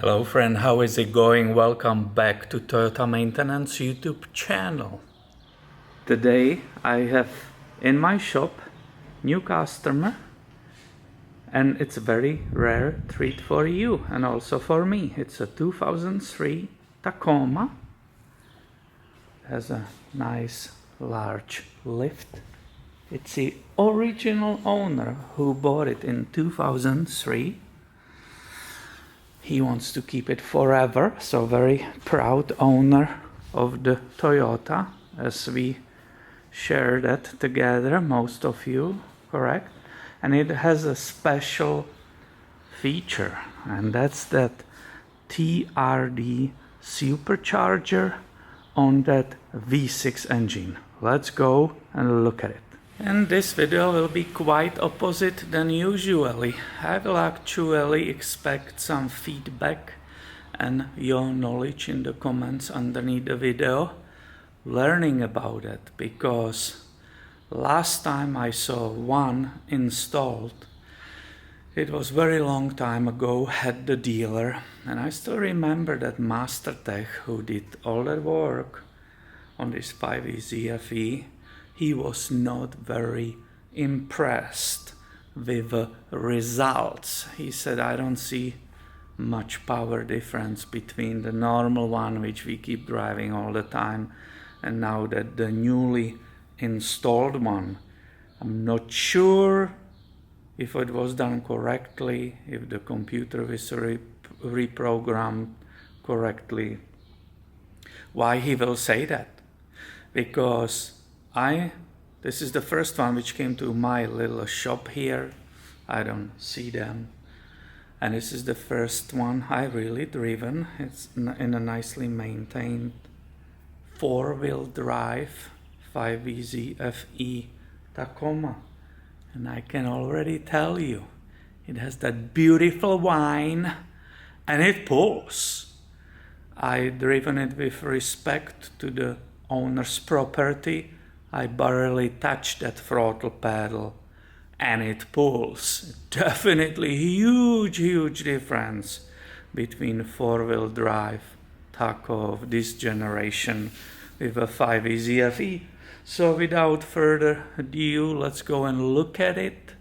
Hello friend, how is it going? Welcome back to Toyota Maintenance YouTube channel. Today I have in my shop new customer, and it's a very rare treat for you and also for me. It's a 2003 Tacoma. Has a nice large lift. It's the original owner who bought it in 2003. He wants to keep it forever, so very proud owner of the Toyota, as we share that together, most of you, correct? And it has a special feature, and that's that TRD Supercharger on that V6 engine. Let's go and look at it. And this video will be quite opposite than usually. I will actually expect some feedback and your knowledge in the comments underneath the video, learning about it, because last time I saw one installed, it was very long time ago at the dealer, and I still remember that Master Tech who did all that work on this 5EZFE. He was not very impressed with the results. He said, I don't see much power difference between the normal one, which we keep driving all the time, and now that the newly installed one. I'm not sure if it was done correctly, if the computer was reprogrammed correctly. Why he will say that? Because this is the first one which came to my little shop here. I don't see them. And this is the first one I really driven. It's in a nicely maintained 4-wheel drive 5EZFE Tacoma. And I can already tell you, it has that beautiful whine and it pulls. I driven it with respect to the owner's property. I barely touch that throttle pedal and it pulls. Definitely huge difference between 4-wheel drive Taco of this generation with a 5EZFE. So without further ado, let's go and look at it.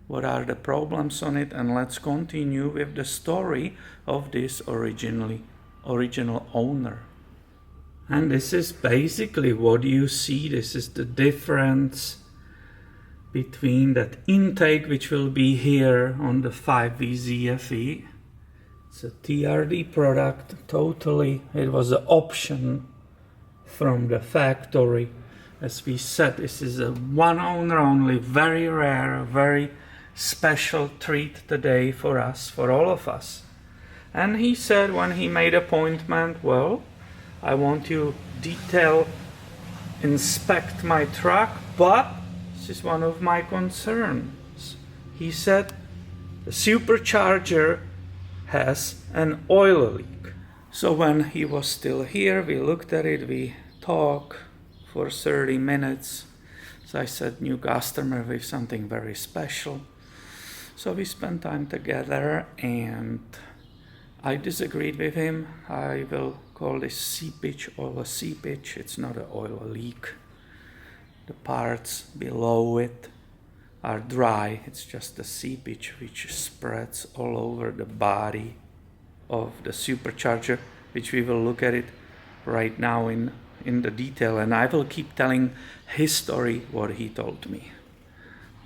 What are the problems on it, and let's continue with the story of this original owner. And this is basically what you see. This is the difference between that intake, which will be here on the 5EZFE. It's a TRD product, totally. It was an option from the factory. As we said, this is a one owner only, very rare, very special treat today for us, for all of us. And he said when he made appointment, well, I want you detail inspect my truck, but this is one of my concerns. He said the supercharger has an oil leak. So when he was still here, we looked at it, we talked for 30 minutes. So I said, new customer with something very special. So we spent time together, and I disagreed with him. I will call this seepage, oil seepage. It's not an oil leak. The parts below it are dry. It's just the seepage which spreads all over the body of the supercharger, which we will look at it right now in the detail. And I will keep telling his story, what he told me.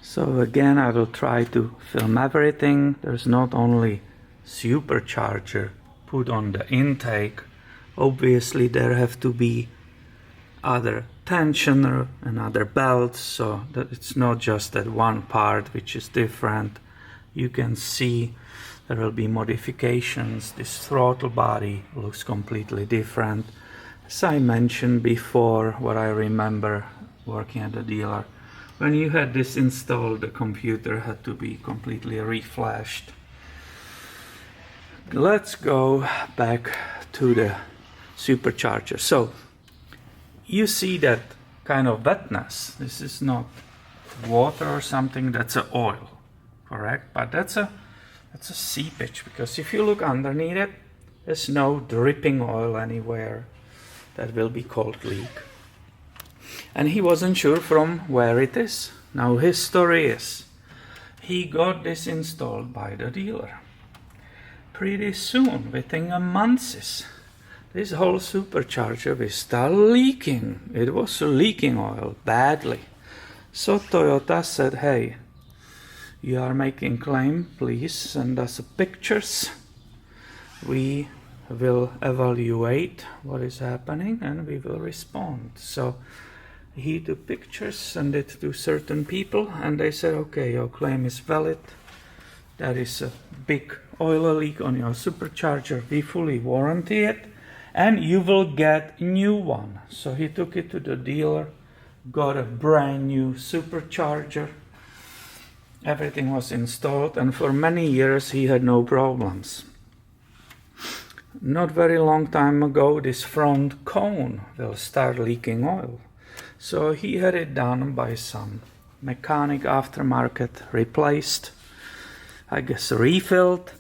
So again, I will try to film everything. There's not only supercharger put on the intake. Obviously there have to be other tensioner and other belts, so that it's not just that one part which is different. You can see there will be modifications. This throttle body looks completely different. As I mentioned before, what I remember working at the dealer, when you had this installed, the computer had to be completely reflashed. Let's go back to the supercharger. So you see that kind of wetness. This is not water or something, that's a oil, correct? But that's a seepage, because if you look underneath it, There's no dripping oil anywhere. That will be called leak. And he wasn't sure from where it is. Now his story is, he got this installed by the dealer. Pretty soon, within a month, this whole supercharger will start leaking. It was leaking oil badly. So Toyota said, hey, you are making claim, please send us pictures. We will evaluate what is happening and we will respond. So he took pictures, sent it to certain people, and they said, okay, your claim is valid. There is a big oil leak on your supercharger. We fully warranty it, and you will get a new one. So he took it to the dealer, got a brand new supercharger. Everything was installed, and for many years he had no problems. Not very long time ago, this front cone will start leaking oil. So he had it done by some mechanic aftermarket, replaced, I guess refilled.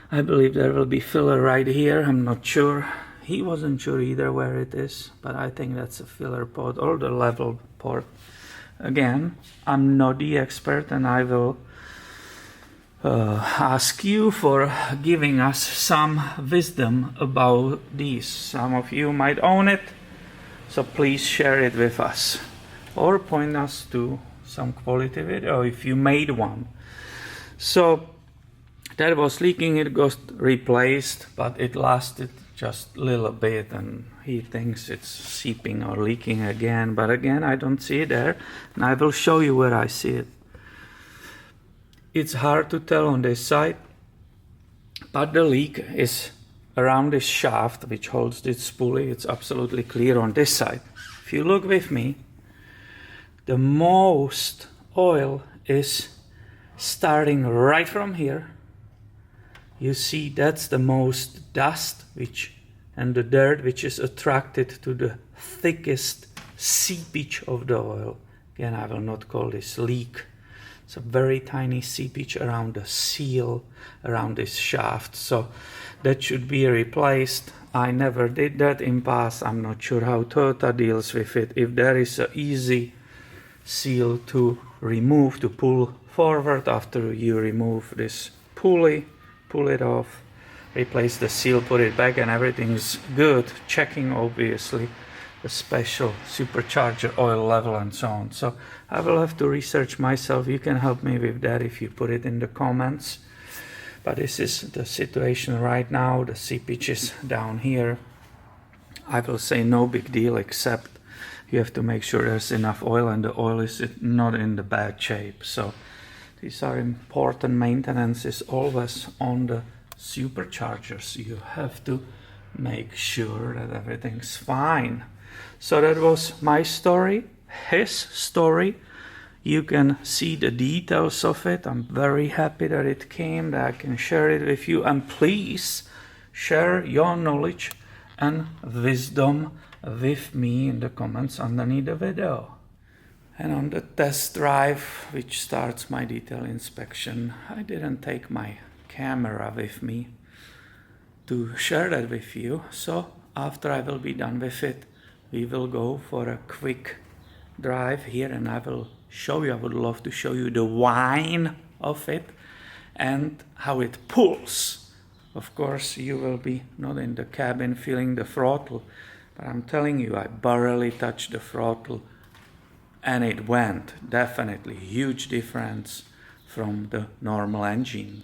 I believe there will be filler right here, I'm not sure. He wasn't sure either where it is, but I think that's a filler port or the level port. Again, I'm not the expert, and I will ask you for giving us some wisdom about these. Some of you might own it, so please share it with us, or point us to some quality video if you made one. So that was leaking, it got replaced, but it lasted just a little bit, and he thinks it's seeping or leaking again, but again I don't see it there, and I will show you where I see it. It's hard to tell on this side, but the leak is around this shaft which holds this pulley. It's absolutely clear on this side. If you look with me, the most oil is starting right from here. You see, that's the most dust and the dirt which is attracted to the thickest seepage of the oil. Again, I will not call this leak. It's a very tiny seepage around the seal, around this shaft. So that should be replaced. I never did that in past. I'm not sure how Toyota deals with it. If there is an easy seal to remove, to pull forward after you remove this pulley, pull it off, replace the seal, put it back, and everything's good. Checking obviously the special supercharger oil level and so on. So I will have to research myself. You can help me with that if you put it in the comments. But this is the situation right now. The seepage is down here. I will say no big deal, except you have to make sure there's enough oil and the oil is not in the bad shape. So these are important maintenance, is always on the superchargers. You have to make sure that everything's fine. So that was my story, his story. You can see the details of it. I'm very happy that it came, that I can share it with you. And please share your knowledge and wisdom with me in the comments underneath the video. And on the test drive, which starts my detail inspection, I didn't take my camera with me to share that with you. So after I will be done with it, we will go for a quick drive here, and I will show you, I would love to show you the whine of it and how it pulls. Of course, you will be not in the cabin feeling the throttle, but I'm telling you, I barely touched the throttle and it went. Definitely huge difference from the normal engine.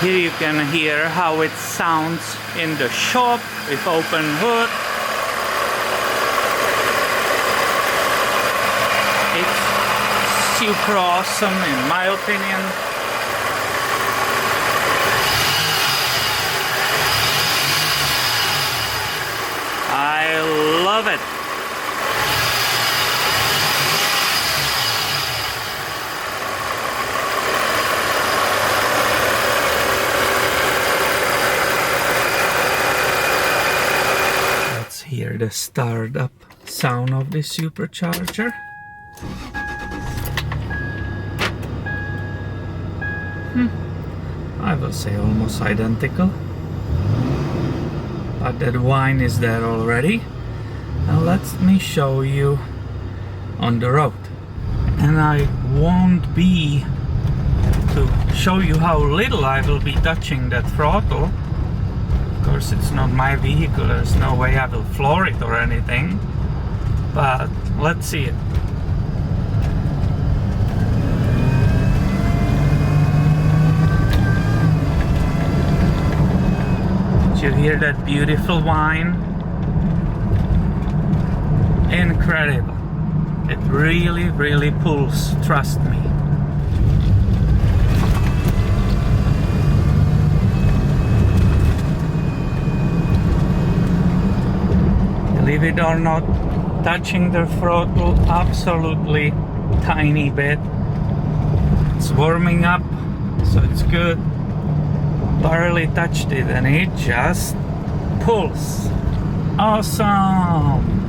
Here you can hear how it sounds in the shop with open hood. It's super awesome in my opinion. I love it. Let's hear the startup sound of the supercharger. I will say almost identical. but that whine is there already. Now let me show you on the road. And I won't be to show you how little I will be touching that throttle. Of course, it's not my vehicle, there's no way I will floor it or anything, but let's see it. Did you hear that beautiful whine? Incredible. It really pulls, trust me. Believe it or not, touching the throttle absolutely tiny bit. It's warming up, so it's good. Barely touched it and it just pulls. Awesome!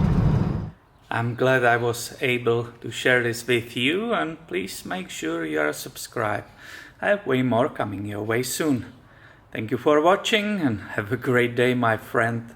I'm glad I was able to share this with you, and please make sure you are subscribed. I have way more coming your way soon. Thank you for watching and have a great day, my friend.